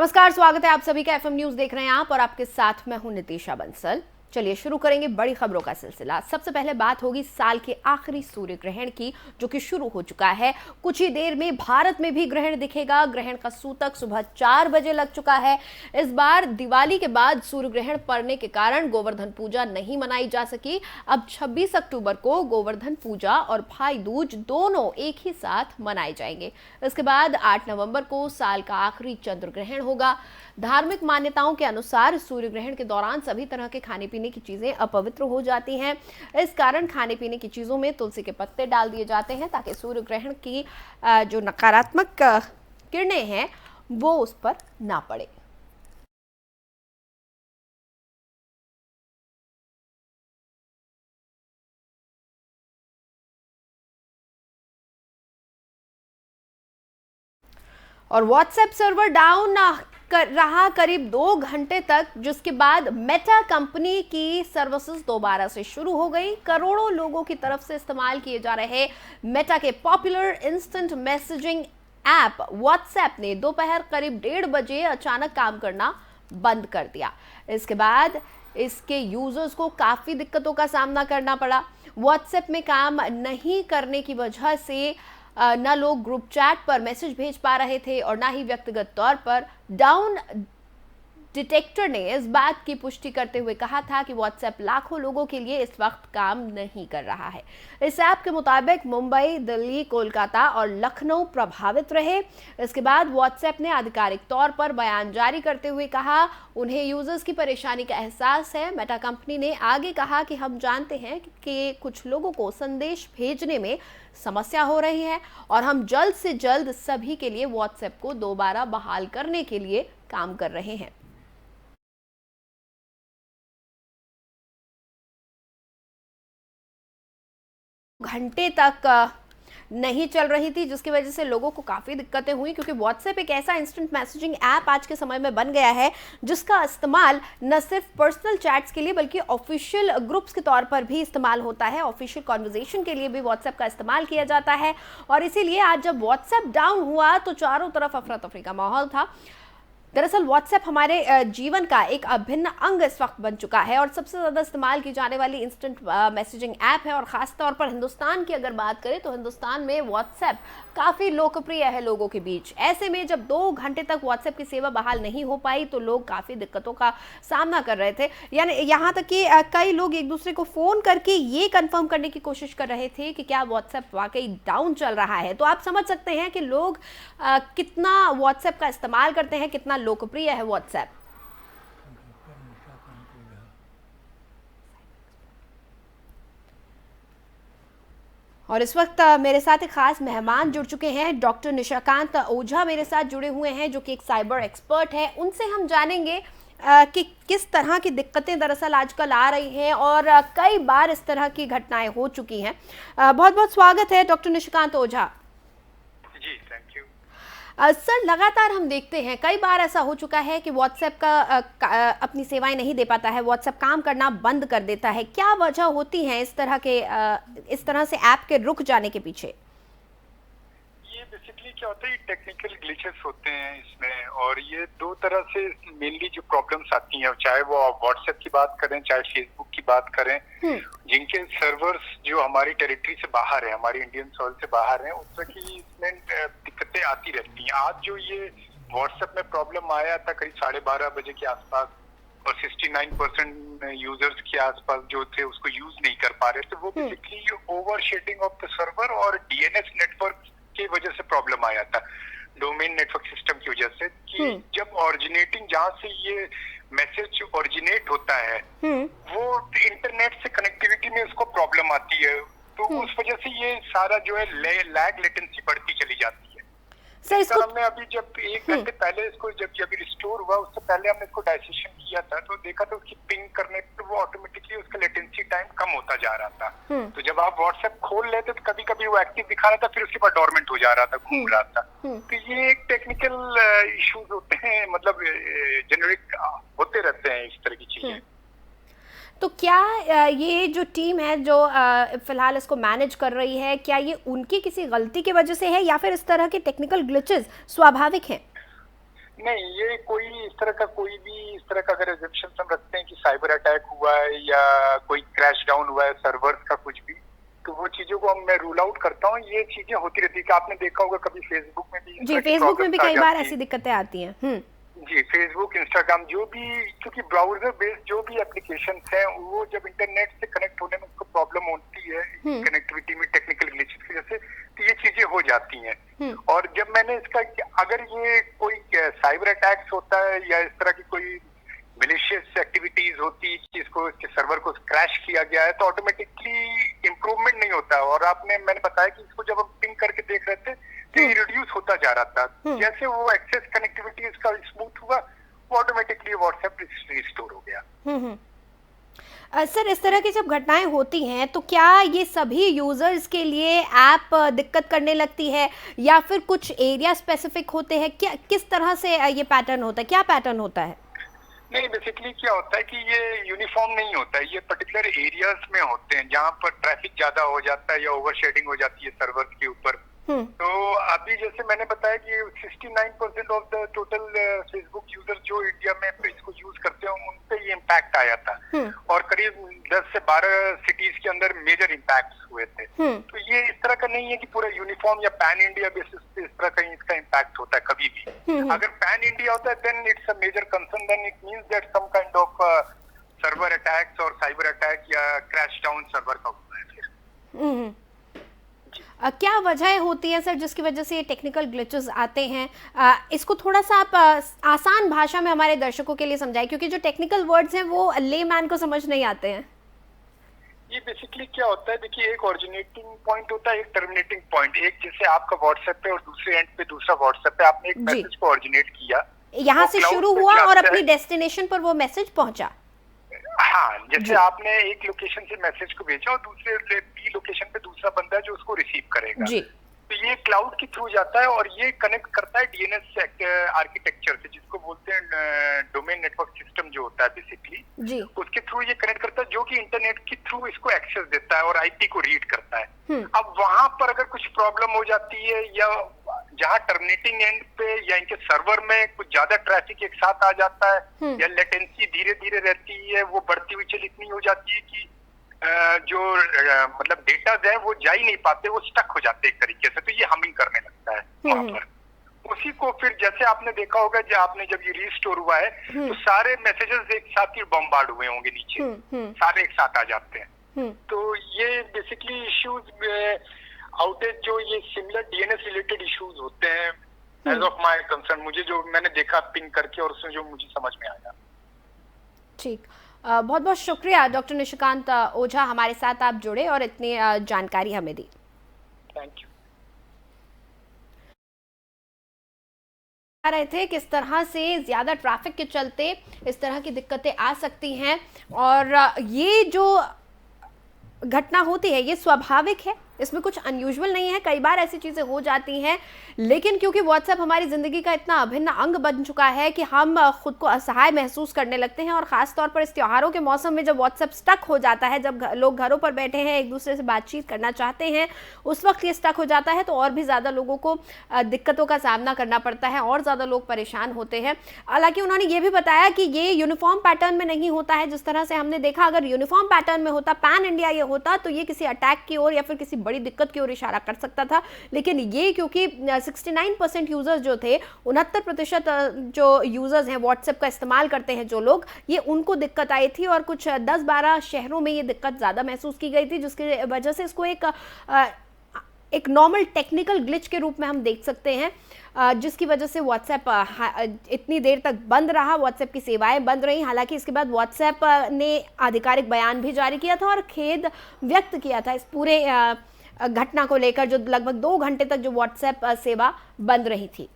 नमस्कार, स्वागत है आप सभी का। एफएम न्यूज देख रहे हैं आप और आपके साथ मैं हूं नितिशा बंसल। चलिए शुरू करेंगे बड़ी खबरों का सिलसिला। सबसे पहले बात होगी साल के आखिरी सूर्य ग्रहण की, जो कि शुरू हो चुका है। कुछ ही देर में भारत में भी ग्रहण दिखेगा। ग्रहण का सूतक सुबह 4 बजे लग चुका है। इस बार दिवाली के बाद सूर्य ग्रहण पड़ने के कारण गोवर्धन पूजा नहीं मनाई जा सकी। अब 26 अक्टूबर को गोवर्धन पूजा और भाई दूज दोनों एक ही साथ मनाए जाएंगे। इसके बाद 8 नवंबर को साल का आखिरी चंद्र ग्रहण होगा। धार्मिक मान्यताओं के अनुसार सूर्य ग्रहण के दौरान सभी तरह के खाने पीने की चीजें अपवित्र हो जाती हैं। इस कारण खाने पीने की चीजों में तुलसी के पत्ते डाल दिए जाते हैं ताकि सूर्य ग्रहण की जो नकारात्मक किरणें हैं वो उस पर ना पड़े। और व्हाट्सएप सर्वर डाउन कर रहा करीब 2 घंटे तक, जिसके बाद मेटा कंपनी की सर्विसेज दोबारा से शुरू हो गई। करोड़ों लोगों की तरफ से इस्तेमाल किए जा रहे मेटा के popular instant messaging app WhatsApp ने दोपहर करीब 1:30 बजे अचानक काम करना बंद कर दिया। इसके बाद इसके यूजर्स को काफी दिक्कतों का सामना करना पड़ा। व्हाट्सएप में काम नहीं करने की वजह से न लोग ग्रुप चैट पर मैसेज भेज पा रहे थे और ना ही व्यक्तिगत तौर पर। डाउन डिटेक्टर ने इस बात की पुष्टि करते हुए कहा था कि व्हाट्सएप लाखों लोगों के लिए इस वक्त काम नहीं कर रहा है। इस ऐप के मुताबिक मुंबई, दिल्ली, कोलकाता और लखनऊ प्रभावित रहे। इसके बाद व्हाट्सएप ने आधिकारिक तौर पर बयान जारी करते हुए कहा उन्हें यूजर्स की परेशानी का एहसास है। मेटा कंपनी ने आगे कहा कि हम जानते हैं कि कुछ लोगों को संदेश भेजने में समस्या हो रही है और हम जल्द से जल्द सभी के लिए व्हाट्सएप को दोबारा बहाल करने के लिए काम कर रहे हैं। घंटे तक नहीं चल रही थी, जिसकी वजह से लोगों को काफ़ी दिक्कतें हुई, क्योंकि व्हाट्सएप एक ऐसा इंस्टेंट मैसेजिंग ऐप आज के समय में बन गया है जिसका इस्तेमाल न सिर्फ पर्सनल चैट्स के लिए बल्कि ऑफिशियल ग्रुप्स के तौर पर भी इस्तेमाल होता है। ऑफिशियल कॉन्वर्जेशन के लिए भी व्हाट्सएप का इस्तेमाल किया जाता है और इसीलिए आज जब व्हाट्सएप डाउन हुआ तो चारों तरफ अफरा तफरी का माहौल था। दरअसल व्हाट्सएप हमारे जीवन का एक अभिन्न अंग इस वक्त बन चुका है और सबसे ज़्यादा इस्तेमाल की जाने वाली इंस्टेंट मैसेजिंग ऐप है। और ख़ास तौर पर हिंदुस्तान की अगर बात करें तो हिंदुस्तान में व्हाट्सएप काफ़ी लोकप्रिय है लोगों के बीच। ऐसे में जब 2 घंटे तक व्हाट्सएप की सेवा बहाल नहीं हो पाई तो लोग काफ़ी दिक्कतों का सामना कर रहे थे। यानी यहाँ तक कि कई लोग एक दूसरे को फ़ोन करके ये कन्फर्म करने की कोशिश कर रहे थे कि क्या व्हाट्सएप वाकई डाउन चल रहा है। तो आप समझ सकते हैं कि लोग कितना व्हाट्सएप का इस्तेमाल करते हैं, कितना लोकप्रिय है व्हाट्सएप। और इस वक्त मेरे साथ एक खास मेहमान जुड़ चुके हैं। डॉक्टर निशाकांत ओझा मेरे साथ जुड़े हुए हैं, जो कि एक साइबर एक्सपर्ट है। उनसे हम जानेंगे कि किस तरह की दिक्कतें दरअसल आजकल आ रही हैं और कई बार इस तरह की घटनाएं हो चुकी हैं। बहुत बहुत स्वागत है डॉक्टर निशाकांत ओझा। जी, थैंक यू। सर, लगातार हम देखते हैं कई बार ऐसा हो चुका है कि व्हाट्सएप का अपनी सेवाएं नहीं दे पाता है, व्हाट्सएप काम करना बंद कर देता है। क्या वजह होती है इस तरह से ऐप के रुक जाने के पीछे? ये बेसिकली क्या होता है, टेक्निकल ग्लिचेस होते हैं इसमें और ये 2 तरह से मेनली जो प्रॉब्लम्स आती हैं, चाहे वो आप व्हाट्सएप की बात करें चाहे फेसबुक की बात करें, जिनके सर्वर्स जो हमारी टेरिटरी से बाहर है, हमारी इंडियन सॉइल से बाहर है, उस तरह की इसमें दिक्कतें आती रहती हैं। आज जो ये व्हाट्सएप में प्रॉब्लम आया था करीब 12:30 बजे के आसपास और 69% यूजर्स के आसपास जो थे उसको यूज नहीं कर पा रहे थे, वो basically over shedding of the server और डीएनएस नेटवर्क की वजह से प्रॉब्लम आया था, डोमेन नेटवर्क सिस्टम की वजह से। कि जब ऑरिजिनेटिंग जहां से ये मैसेज ऑरिजिनेट होता है वो इंटरनेट से कनेक्टिविटी में उसको प्रॉब्लम आती है, तो उस वजह से ये सारा जो है लैग लेटेंसी बढ़ती चली जाती है। सर, इसको हमने अभी जब 1 घंटे पहले इसको जब रिस्टोर हुआ उससे पहले हमने इसको डायसेशन किया था तो देखा था उसकी पिंग करने पे वो ऑटोमेटिकली उसका लेटेंसी टाइम कम होता जा रहा था। तो जब आप व्हाट्सएप खोल लेते तो कभी कभी वो एक्टिव दिखा रहा था, फिर उसके बाद डोरमेंट हो जा रहा था, घूम रहा था। तो ये एक टेक्निकल इश्यूज होते हैं, मतलब जेनरिक होते रहते हैं इस तरह की चीजें। तो क्या ये जो टीम है जो फिलहाल इसको मैनेज कर रही है, क्या ये उनकी किसी गलती की वजह से है या फिर इस तरह के टेक्निकल ग्लिचेस स्वाभाविक हैं? नहीं, ये कोई इस तरह का कोई भी इस तरह का अगर एजम्पशन हम रखते हैं कि साइबर अटैक हुआ है या कोई क्रैश डाउन हुआ है सर्वर्स का कुछ भी, तो वो चीजों को मैं रूल आउट करता हूँ। ये चीजें होती रहती है कि आपने देखा होगा कभी फेसबुक में भी, जी फेसबुक में भी कई बार ऐसी दिक्कतें आती हैं। जी, फेसबुक, इंस्टाग्राम, जो भी, क्योंकि ब्राउजर बेस्ड जो भी एप्लीकेशन हैं वो जब इंटरनेट से कनेक्ट होने में उसको प्रॉब्लम होती है कनेक्टिविटी में, टेक्निकल ग्लिचेस की वजह से, तो ये चीजें हो जाती हैं। और जब मैंने इसका, अगर ये कोई साइबर अटैक्स होता है या इस तरह की कोई मिलिशियस एक्टिविटीज होती कि इसको, इसके सर्वर को क्रैश किया गया है, तो ऑटोमेटिकली इम्प्रूवमेंट नहीं होता। और मैंने बताया कि इसको जब हम पिंग करके देख रहे थे तो ये रिड्यूस होता जा रहा था। जैसे वो एक्सेस कनेक्टिविटी इसका स्मूथ हुआ, वो ऑटोमेटिकली व्हाट्सएप रिस्टोर हो गया। सर, इस तरह की जब घटनाएं होती हैं तो क्या ये सभी यूजर्स के लिए ऐप दिक्कत करने लगती है या फिर कुछ एरिया स्पेसिफिक होते हैं? क्या किस तरह से ये पैटर्न होता है, क्या पैटर्न होता है? नहीं, बेसिकली क्या होता है कि ये यूनिफॉर्म नहीं होता है, ये पर्टिकुलर एरियाज में होते हैं जहाँ पर ट्रैफिक ज्यादा हो जाता है या ओवरशेडिंग हो जाती है सर्वर्स के ऊपर। तो अभी जैसे मैंने बताया कि 69% of the total Facebook user जो इंडिया में इसको यूज करते हैं उन पे ये इम्पैक्ट आया था और करीब 10 से 12 सिटीज के अंदर मेजर इम्पैक्ट हुए थे। तो ये इस तरह का नहीं है कि पूरा यूनिफॉर्म या पैन इंडिया बेसिस पे इस तरह का इसका इम्पैक्ट होता है कभी भी। अगर पैन इंडिया होता है then it's a major concern, then it means that some kind of server attacks और साइबर अटैक या क्रैश डाउन सर्वर का हुआ है फिर। क्या वजह होती है सर जिसकी वजह से ये टेक्निकल ग्लिचेस आते हैं? इसको थोड़ा सा आप आसान भाषा में हमारे दर्शकों के लिए समझाएं, क्योंकि जो टेक्निकल वर्ड्स हैं वो ले मैन को समझ नहीं आते हैं। ये बेसिकली क्या होता है, देखिए एक ओरिजिनेटिंग पॉइंट होता है, एक टर्मिनेटिंग पॉइंट। एक जैसे आपका व्हाट्सएप पे और दूसरे एंड पे दूसरा व्हाट्सएप पे आपने एक मैसेज को ओरिजिनेट किया, यहाँ से शुरू हुआ और अपनी डेस्टिनेशन पर वो मैसेज पहुंचा। हाँ, जैसे आपने एक लोकेशन से मैसेज को भेजा और दूसरे बी लोकेशन पे दूसरा बंदा जो उसको रिसीव करेगा, तो ये क्लाउड के थ्रू जाता है और ये कनेक्ट करता है डीएनएस आर्किटेक्चर से, जिसको बोलते हैं डोमेन नेटवर्क सिस्टम जो होता है बेसिकली, उसके थ्रू ये कनेक्ट करता है, जो कि इंटरनेट के थ्रू इसको एक्सेस देता है और आईपी को रीड करता है। अब वहां पर अगर कुछ प्रॉब्लम हो जाती है या जहाँ टर्मिनेटिंग एंड पे या इनके सर्वर में कुछ ज्यादा ट्रैफिक एक साथ आ जाता है या लेटेंसी धीरे धीरे रहती है, वो बढ़ती हुई चल इतनी हो जाती है कि जो मतलब डेटा है वो जा ही नहीं पाते, वो स्टक हो जाते एक तरीके से, तो ये हमिंग करने लगता है वहां पर। उसी को फिर जैसे आपने देखा होगा जब ये रीस्टोर हुआ है तो सारे मैसेजेस एक साथ ही बॉम्बार्ड हुए होंगे नीचे, सारे एक साथ आ जाते हैं। तो ये बेसिकली इश्यूज आउटेज जो ये सिमिलर डीएनएस रिलेटेड इश्यूज होते हैं एज ऑफ माय कंसर्न, मुझे जो मैंने देखा पिंग करके और उसमें जो मुझे समझ में आया। ठीक, बहुत बहुत शुक्रिया डॉक्टर निशिकांत ओझा, हमारे साथ आप जुड़े और इतनी जानकारी हमें दी। Thank you. रहे थे किस तरह से ज्यादा ट्रैफिक के चलते इस तरह की दिक्कतें आ सकती हैं और ये जो घटना होती है ये स्वाभाविक है, इसमें कुछ अनयूजुअल नहीं है। कई बार ऐसी चीज़ें हो जाती हैं, लेकिन क्योंकि व्हाट्सएप हमारी ज़िंदगी का इतना अभिन्न अंग बन चुका है कि हम खुद को असहाय महसूस करने लगते हैं। और ख़ास तौर पर इस त्योहारों के मौसम में जब व्हाट्सएप स्टक हो जाता है, जब लोग घरों पर बैठे हैं एक दूसरे से बातचीत करना चाहते हैं, उस वक्त ये स्टक हो जाता है तो और भी ज़्यादा लोगों को दिक्कतों का सामना करना पड़ता है और ज़्यादा लोग परेशान होते हैं। हालांकि उन्होंने ये भी बताया कि ये यूनिफॉर्म पैटर्न में नहीं होता है जिस तरह से हमने देखा। अगर यूनिफॉर्म पैटर्न में होता, पैन इंडिया ये होता, तो ये किसी अटैक की ओर या फिर किसी बड़ी दिक्कत की ओर इशारा कर सकता था। लेकिन ये क्योंकि 69% यूजर्स जो थे, 69% जो यूजर्स हैं व्हाट्सएप का इस्तेमाल करते हैं जो लोग, ये उनको दिक्कत आई थी और कुछ 10-12 शहरों में ये दिक्कत ज़्यादा महसूस की गई थी, जिसकी वजह से इसको एक नॉर्मल टेक्निकल ग्लिच के रूप में हम देख सकते हैं, जिसकी वजह से व्हाट्सएप इतनी देर तक बंद रहा, व्हाट्सएप की सेवाएं बंद रही। हालांकि इसके बाद व्हाट्सएप ने आधिकारिक बयान भी जारी किया था और खेद व्यक्त किया था इस पूरे घटना को लेकर, जो लगभग 2 घंटे तक जो व्हाट्सएप सेवा बंद रही थी।